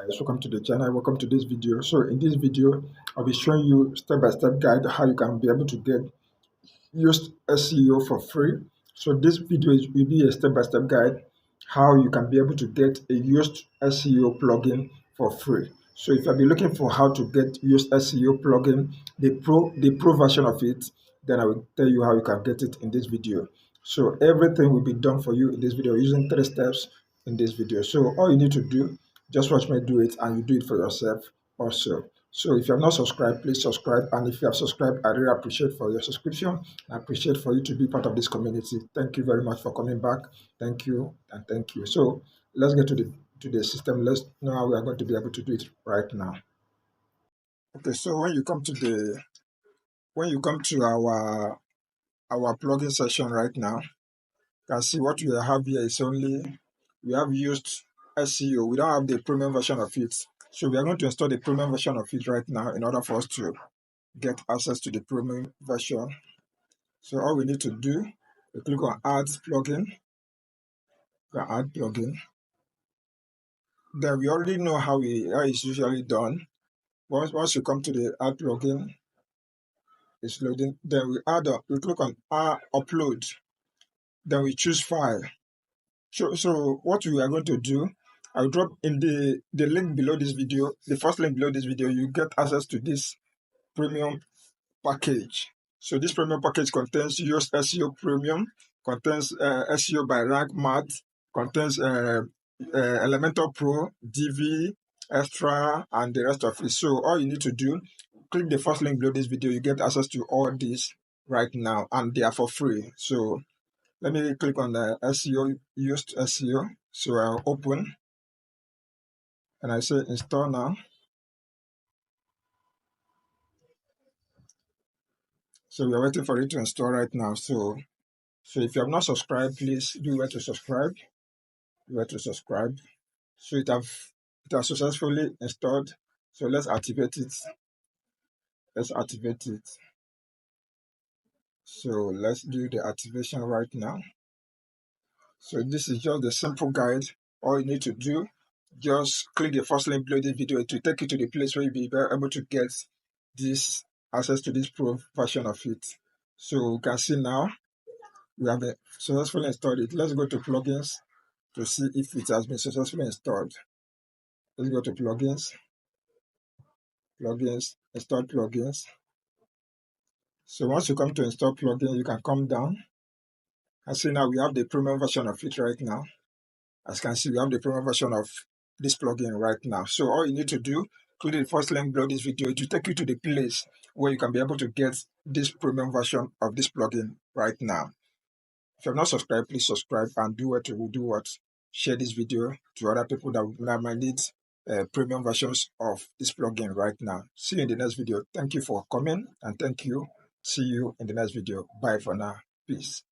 Guys, welcome to the channel. Welcome to this video. So in this video, I'll be showing you step-by-step guide how you can be able to get Yoast SEO for free. So this video will be a step-by-step guide how you can be able to get a Yoast SEO plugin for free. So if you've been looking for how to get Yoast SEO plugin, the pro version of it, then I will tell you how you can get it in this video. So everything will be done for you in this video using 3 steps in this video. So all you need to do, just watch me do it and you do it for yourself also. So if you have not subscribed, please subscribe, and if you have subscribed, I really appreciate for your subscription. I appreciate for you to be part of this community. Thank you very much for coming back. Thank you and thank you. So let's get to the system. Let's know how we are going to be able to do it right now. Okay, so when you come to our plugin session right now, you can see what we have here is only we have Yoast SEO. We don't have the premium version of it. So we are going to install the premium version of it right now in order for us to get access to the premium version. So all we need to do, we click on add plugin. Then we already know how it's usually done. Once you come to the add plugin, it's loading. Then we click on upload. Then we choose file. So what we are going to do, I'll drop in the link below this video, the first link below this video, you get access to this premium package. So this premium package contains Yoast SEO Premium, contains SEO by Rank Math, contains Elementor Pro, DV, Extra, and the rest of it. So all you need to do, click the first link below this video, you get access to all this right now, and they are for free. So let me click on the SEO, Yoast SEO. So I'll open and I say install now. So we are waiting for it to install right now. So if you have not subscribed, please do where to subscribe. So it has successfully installed. So let's activate it. So let's do the activation right now. So this is just the simple guide. All you need to do, just click the first link below this video to take you to the place where you'll be able to get this access to this pro version of it. So you can see now we have successfully installed it. Let's go to plugins to see if it has been successfully installed. Let's go to plugins, install plugins. So once you come to install plugin, you can come down. And see now we have the premium version of it right now. As you can see, we have the premium version of this plugin right now. So all you need to do, click the first link below this video to take you to the place where you can be able to get this premium version of this plugin right now. If you have not subscribed, please subscribe and do what? Share this video to other people that might need premium versions of this plugin right now. See you in the next video. Thank you for coming and thank you. See you in the next video. Bye for now. Peace.